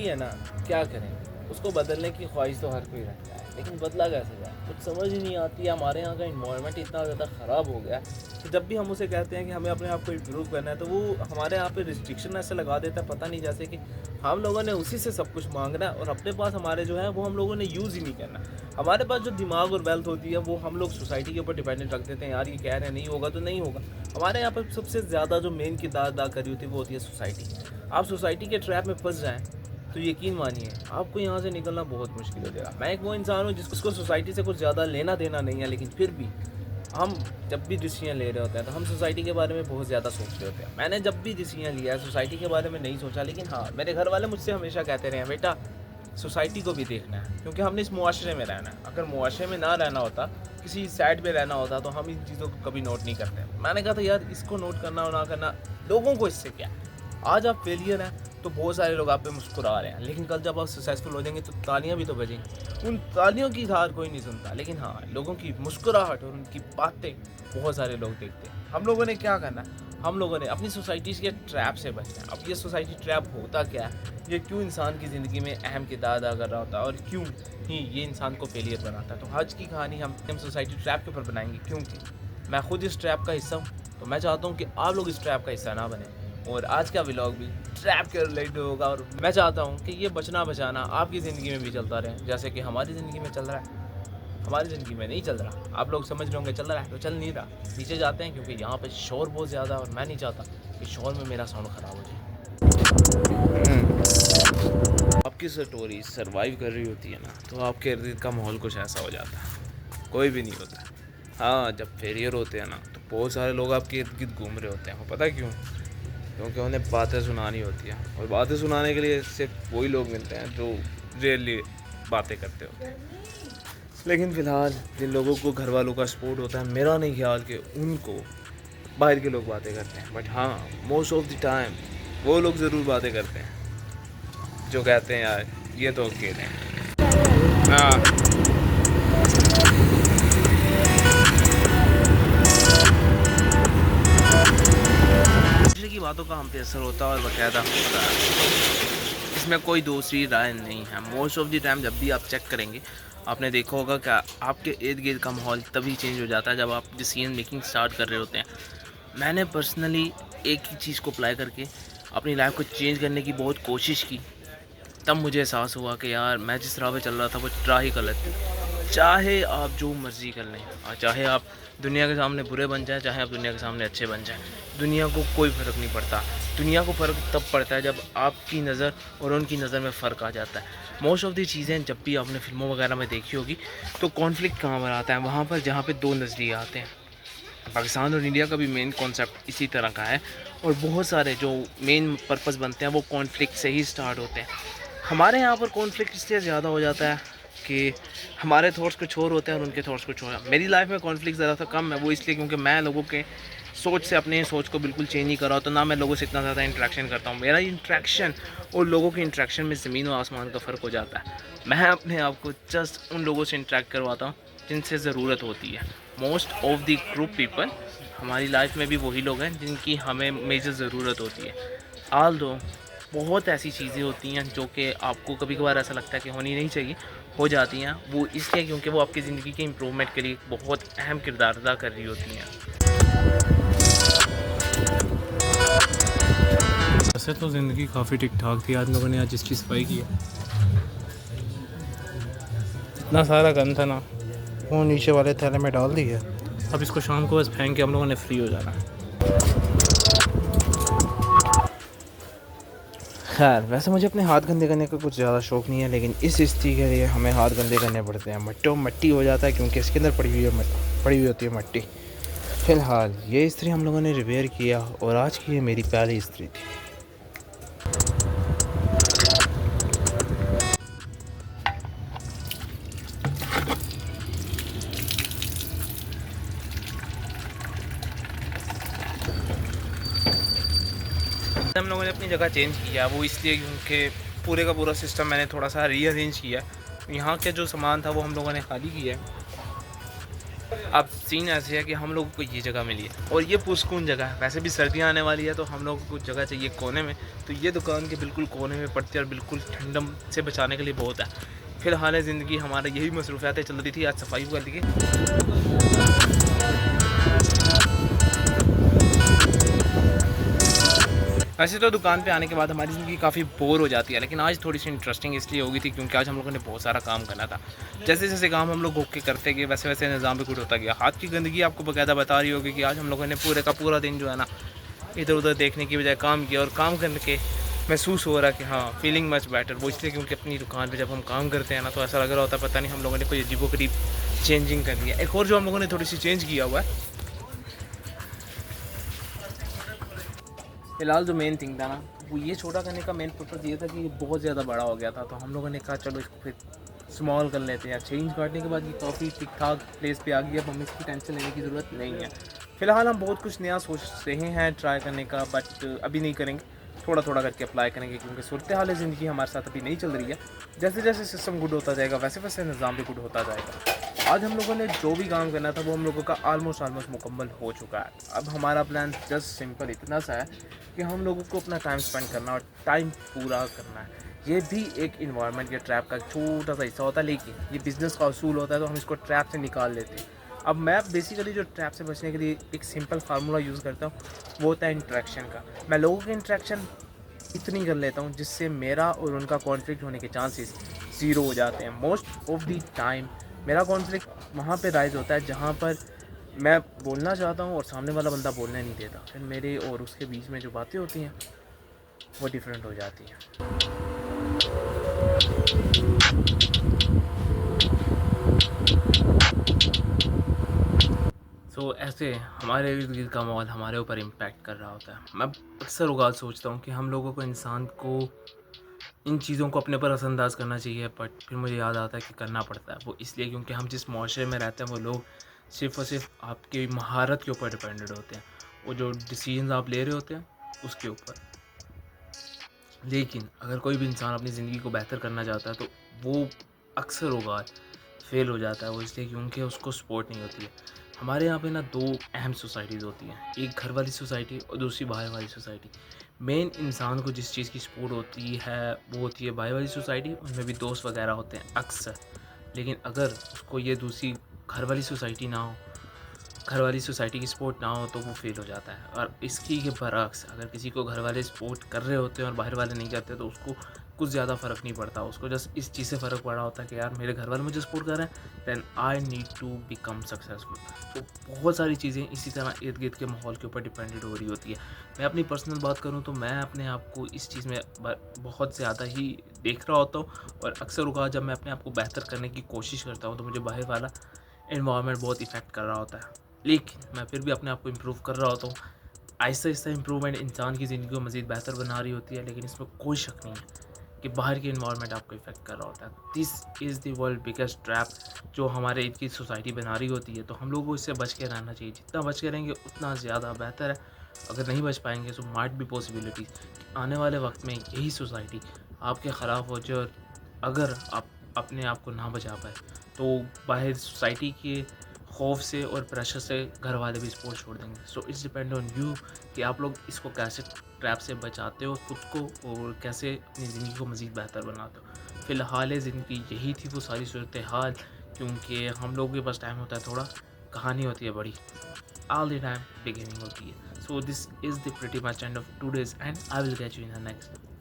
है ना, क्या करें, उसको बदलने की ख्वाहिश तो हर कोई रखता है, लेकिन बदला कैसे जाए कुछ समझ ही नहीं आती है। हमारे यहाँ का इन्वायरमेंट इतना ज़्यादा ख़राब हो गया कि जब भी हम उसे कहते हैं कि हमें अपने आप को इम्प्रूव करना है, तो वो हमारे यहाँ पे रिस्ट्रिक्शन ऐसे लगा देता है, पता नहीं, जैसे कि हम लोगों ने उसी से सब कुछ मांगना है और अपने पास हमारे जो है वो हम लोगों ने यूज़ ही नहीं करना। हमारे पास जो दिमाग और वेल्थ होती है वो हम लोग सोसाइटी के ऊपर डिपेंडेंट रख देते हैं, यार ये कह रहे हैं नहीं होगा तो नहीं होगा। हमारे यहाँ पर सबसे ज़्यादा जो मेन किरदार अदा करी होती है वो होती है सोसाइटी। आप सोसाइटी के ट्रैप में फंस जाएँ तो यकीन मानिए आपको यहाँ से निकलना बहुत मुश्किल हो जाएगा। मैं एक वो इंसान हूँ जिसको सोसाइटी से कुछ ज़्यादा लेना देना नहीं है, लेकिन फिर भी हम जब भी डिसीजन ले रहे होते हैं तो हम सोसाइटी के बारे में बहुत ज़्यादा सोच रहे होते हैं। मैंने जब भी डिसीजन लिया है सोसाइटी के बारे में नहीं सोचा, लेकिन हाँ, मेरे घर वाले मुझसे हमेशा कहते रहे हैं, बेटा सोसाइटी को भी देखना है, क्योंकि हमने इस मुआशरे में रहना है। अगर मुआशरे में ना रहना होता, किसी साइड पे रहना होता, तो हम इन चीज़ों को कभी नोट नहीं करते। मैंने कहा था यार इसको नोट करना और ना करना, लोगों को इससे क्या। आज आप फेलियर हैं तो बहुत सारे लोग आप पे मुस्कुरा रहे हैं, लेकिन कल जब आप सक्सेसफुल हो जाएंगे तो तालियां भी तो बजेंगी। उन तालियों की हार कोई नहीं सुनता, लेकिन हाँ, लोगों की मुस्कुराहट और उनकी बातें बहुत सारे लोग देखते हैं। हम लोगों ने क्या करना है, हम लोगों ने अपनी सोसाइटी के ट्रैप से बचना है। अब ये सोसाइटी ट्रैप होता क्या है, ये क्यों इंसान की ज़िंदगी में अहम किरदार अदा कर रहा होता है और क्यों ही ये इंसान को फेलियर बनाता है, तो आज की कहानी हम सोसाइटी ट्रैप के ऊपर बनाएंगे, क्योंकि मैं खुद इस ट्रैप का हिस्सा हूँ। तो मैं चाहता हूँ कि आप लोग इस ट्रैप का हिस्सा ना बने, और आज का व्लॉग भी ट्रैप के रिलेटेड होगा। और मैं चाहता हूँ कि ये बचना बचाना आपकी ज़िंदगी में भी चलता रहे, जैसे कि हमारी ज़िंदगी में चल रहा है। हमारी ज़िंदगी में नहीं चल रहा, आप लोग समझ रहे होंगे चल रहा है, तो चल नहीं रहा। नीचे जाते हैं क्योंकि यहाँ पे शोर बहुत ज़्यादा है और मैं नहीं चाहता कि शोर में मेरा साउंड ख़राब हो जाए। आपकी स्टोरी सर्वाइव कर रही होती है ना, तो आपके इर्द गिर्द का माहौल कुछ ऐसा हो जाता है, कोई भी नहीं होता। हाँ, जब फेलियर होते हैं ना, तो बहुत सारे लोग आपके इर्द गिर्द घूम रहे होते हैं। वो पता क्यों? क्योंकि उन्हें बातें सुनानी होती है, और बातें सुनाने के लिए सिर्फ वही लोग मिलते हैं जो रियली बातें करते होते हैं। लेकिन फ़िलहाल जिन लोगों को घर वालों का सपोर्ट होता है, मेरा नहीं ख्याल कि उनको बाहर के लोग बातें करते हैं। बट हाँ, मोस्ट ऑफ द टाइम वो लोग ज़रूर बातें करते हैं जो कहते हैं यार ये तो अकेले हैं। हाँ, दूसरे की बातों का हम पे असर होता है और बाकायदा होता है। इसमें कोई दूसरी राय नहीं है। मोस्ट ऑफ द टाइम जब भी आप चेक करेंगे, आपने देखा होगा कि आपके इर्द गिर्द का माहौल तभी चेंज हो जाता है जब आप डिसीजन मेकिंग स्टार्ट कर रहे होते हैं। मैंने पर्सनली एक ही चीज़ को अप्लाई करके अपनी लाइफ को चेंज करने की बहुत कोशिश की, तब मुझे एहसास हुआ कि यार मैं जिस राह पे चल रहा था वो राह ही गलत थी। चाहे आप जो मर्ज़ी कर लें, और चाहे आप दुनिया के सामने बुरे बन जाएं, चाहे आप दुनिया के सामने अच्छे बन जाएं, दुनिया को कोई फ़र्क नहीं पड़ता। दुनिया को फ़र्क तब पड़ता है जब आपकी नज़र और उनकी नज़र में फ़र्क आ जाता है। मोस्ट ऑफ़ दी चीज़ें जब भी आपने फ़िल्मों वगैरह में देखी होगी, तो कॉन्फ्लिक्ट कहाँ पर आता है? वहाँ पर जहाँ पे दो नज़रिए आते हैं। पाकिस्तान और इंडिया का भी मेन कॉन्सेप्ट इसी तरह का है, और बहुत सारे जो मेन पर्पस बनते हैं वो कॉन्फ्लिक्ट से ही स्टार्ट होते हैं। हमारे यहाँ पर कॉन्फ्लिक्ट इसलिए ज़्यादा हो जाता है कि हमारे थॉट्स कुछ और होते हैं और उनके थॉट्स कुछ और। मेरी लाइफ में कॉन्फ्लिक्ट ज़्यादा कम है, वो इसलिए क्योंकि मैं लोगों के सोच से अपने सोच को बिल्कुल चेंज नहीं कर रहा, तो ना मैं लोगों से इतना ज़्यादा इंटरेक्शन करता हूँ। मेरा इंटरेक्शन और लोगों के इंटरेक्शन में ज़मीन और आसमान का फ़र्क हो जाता है। मैं अपने आप को जस्ट उन लोगों से इंटरेक्ट करवाता हूँ जिनसे ज़रूरत होती है। Most of the group people हमारी लाइफ में भी वही लोग हैं जिनकी हमें मेजर ज़रूरत होती है। आल दो बहुत ऐसी चीज़ें होती हैं जो कि आपको कभी कभार ऐसा लगता है कि होनी नहीं चाहिए, हो जाती हैं। वो इसलिए क्योंकि वो आपकी ज़िंदगी के इम्प्रूवमेंट के लिए बहुत अहम किरदार अदा कर रही होती हैं। वैसे तो ज़िंदगी काफ़ी ठीक ठाक थी। आज लोगों ने आज इसकी सफाई की है। इतना सारा गंद था ना, वो नीचे वाले थैले में डाल दिया। अब इसको शाम को बस फेंक के हम लोगों ने फ्री हो जाना है। खैर, वैसे मुझे अपने हाथ गंदे करने का कुछ ज़्यादा शौक़ नहीं है, लेकिन इस स्थिति के लिए हमें हाथ गंदे करने पड़ते हैं। मट्टी हो जाता है क्योंकि इसके अंदर पड़ी हुई होती है मट्टी। फ़िलहाल ये इस्त्री हम लोगों ने रिपेयर किया, और आज की ये मेरी पहली इस्त्री थी। हम लोगों ने अपनी जगह चेंज किया, वो इसलिए क्योंकि पूरे का पूरा सिस्टम मैंने थोड़ा सा रीअरेंज किया। यहाँ के जो सामान था वो हम लोगों ने खाली किया है, अब सीन ऐसे है कि हम लोगों को ये जगह मिली है और ये पुरस्कून जगह है। वैसे भी सर्दियाँ आने वाली है तो हम लोगों को कुछ जगह चाहिए कोने में, तो ये दुकान के बिल्कुल कोने में पड़ती है और बिल्कुल ठंडम से बचाने के लिए बहुत है। फिलहाल ज़िंदगी हमारा यही मसरूफियातें चल रही थी। आज सफाई कर दी वैसे तो दुकान पे आने के बाद हमारी ज़िंदगी काफ़ी बोर हो जाती है, लेकिन आज थोड़ी सी इंटरेस्टिंग इसलिए होगी थी क्योंकि आज हम लोगों ने बहुत सारा काम करना था। जैसे जैसे काम हम लोग होके करते गए वैसे वैसे निज़ाम भी कुछ होता गया। हाथ की गंदगी आपको बाकायदा बता रही होगी कि आज हम लोगों ने पूरे का पूरा दिन जो है ना इधर उधर देखने की बजाय काम किया, और काम करने के महसूस हो रहा है कि हाँ फीलिंग मच बेटर। वो इसलिए क्योंकि अपनी दुकान पर जब हम काम करते हैं ना तो ऐसा लग रहा होता है पता नहीं हम लोगों ने कोई अजीबोगरीब चेंजिंग कर लिया। एक और जो हम लोगों ने थोड़ी सी चेंज किया हुआ है, फिलहाल जो मेन थिंग था ना वो ये छोटा करने का मेन पर्पज़ ये था कि ये बहुत ज़्यादा बड़ा हो गया था, तो हम लोगों ने कहा चलो इसको फिर स्मॉल कर लेते हैं। चेंज काटने के बाद ये काफ़ी ठीक ठाक प्लेस पे आ गई, अब हमें इसकी टेंशन लेने की ज़रूरत नहीं है। फ़िलहाल हम बहुत कुछ नया सोच रहे हैं ट्राई करने का, बट अभी नहीं करेंगे, थोड़ा थोड़ा करके अप्लाई करेंगे क्योंकि सूरत हाल ज़िंदगी हमारे साथ अभी नहीं चल रही है। जैसे जैसे सिस्टम गुड होता जाएगा वैसे वैसे निज़ाम भी गुड होता जाएगा। आज हम लोगों ने जो भी काम करना था वो हम लोगों का ऑलमोस्ट मुकम्मल हो चुका है। अब हमारा प्लान जस्ट सिंपल इतना सा है कि हम लोगों को अपना टाइम स्पेंड करना और टाइम पूरा करना है। ये भी एक इन्वायरमेंट या ट्रैप का छोटा सा हिस्सा होता है, लेकिन ये बिज़नेस का असूल होता है तो हम इसको ट्रैप से निकाल लेते हैं। अब मैं बेसिकली जो ट्रैप से बचने के लिए एक सिंपल फार्मूला यूज़ करता हूँ वो होता है इंट्रैक्शन का। मैं लोगों के इंट्रैक्शन इतनी कर लेता हूँ जिससे मेरा और उनका कॉन्फ्लिक्ट होने के चांसेस ज़ीरो हो जाते हैं। मोस्ट ऑफ द टाइम मेरा कॉन्फ्लिक्ट वहाँ पे राइज होता है जहाँ पर मैं बोलना चाहता हूँ और सामने वाला बंदा बोलने नहीं देता, फिर मेरे और उसके बीच में जो बातें होती हैं वो डिफरेंट हो जाती हैं। ऐसे हमारे इर्द गिर्द का माहौल हमारे ऊपर इम्पैक्ट कर रहा होता है। मैं अक्सर औक़ात सोचता हूँ कि हम लोगों को, इंसान को इन चीज़ों को अपने पर असरअंदाज करना चाहिए, बट फिर मुझे याद आता है कि करना पड़ता है। वो इसलिए क्योंकि हम जिस माशरे में रहते हैं वो लोग सिर्फ़ और सिर्फ आपकी महारत के ऊपर डिपेंडेड होते हैं, वो जो डिसीजंस आप ले रहे होते हैं उसके ऊपर। लेकिन अगर कोई भी इंसान अपनी ज़िंदगी को बेहतर करना चाहता है तो वो अक्सर औक़ात फ़ेल हो जाता है। वो इसलिए क्योंकि उसको सपोर्ट नहीं होती है। हमारे यहाँ पे ना दो अहम सोसाइटीज़ होती हैं, एक घर वाली सोसाइटी और दूसरी बाहर वाली सोसाइटी। मेन इंसान को जिस चीज़ की सपोर्ट होती है वो होती है बाहर वाली सोसाइटी, उनमें भी दोस्त वगैरह होते हैं अक्सर। लेकिन अगर उसको ये दूसरी घर वाली सोसाइटी ना हो, घर वाली सोसाइटी की सपोर्ट ना हो तो वो फेल हो जाता है। और इसकी के बरअक्स अगर किसी को घर वाले सपोर्ट कर रहे होते हैं और बाहर वाले नहीं करते तो उसको कुछ ज़्यादा फ़र्क नहीं पड़ता। उसको जस्ट इस चीज़ से फ़र्क पड़ा होता है कि यार मेरे घर वाले मुझे सपोर्ट कर रहे हैं, then I need to become successful. तो बहुत सारी चीज़ें इसी तरह इर्द गिर्द के माहौल के ऊपर डिपेंडेड हो रही होती है। मैं अपनी पर्सनल बात करूँ तो मैं अपने आप को इस चीज़ में बहुत ज़्यादा ही देख रहा होता हूँ, और अक्सर होगा जब मैं अपने आप को बेहतर करने की कोशिश करता हूँ तो मुझे बाहर वाला एनवायरनमेंट बहुत इफ़ेक्ट कर रहा होता है। लेकिन मैं फिर भी अपने आप को इम्प्रूव कर रहा होता हूँ। आहिस्ता आहिस्ता इम्प्रूवमेंट इंसान की ज़िंदगी को मज़ीद बेहतर बना रही होती है, लेकिन इसमें कोई शक नहीं है कि बाहर की एनवायरनमेंट आपको इफ़ेक्ट कर रहा होता है। This is the world biggest trap जो हमारे इर्द की सोसाइटी बना रही होती है। तो हम लोगों को इससे बच के रहना चाहिए। जितना बच के रहेंगे उतना ज़्यादा बेहतर है। अगर नहीं बच पाएंगे तो माइट भी पॉसिबिलिटीज़ आने वाले वक्त में यही सोसाइटी आपके ख़राब हो जाए, और अगर आप अपने आप को ना बचा पाए तो बाहर सोसाइटी के खौफ से और प्रेशर से घर वाले भी सपोर्ट छोड़ देंगे। So it's depend on you कि आप लोग इसको कैसे ट्रैप से बचाते हो खुद को, और कैसे अपनी ज़िंदगी को मज़ीद बेहतर बनाते हो। फ़िलहाल ज़िंदगी यही थी वो सारी सूरत हाल, क्योंकि हम लोगों के पास टाइम होता है थोड़ा, कहानी होती है बड़ी, ऑल द टाइम बिगिनिंग होती है। So this is the pretty much end of today's, and I will catch you in the next.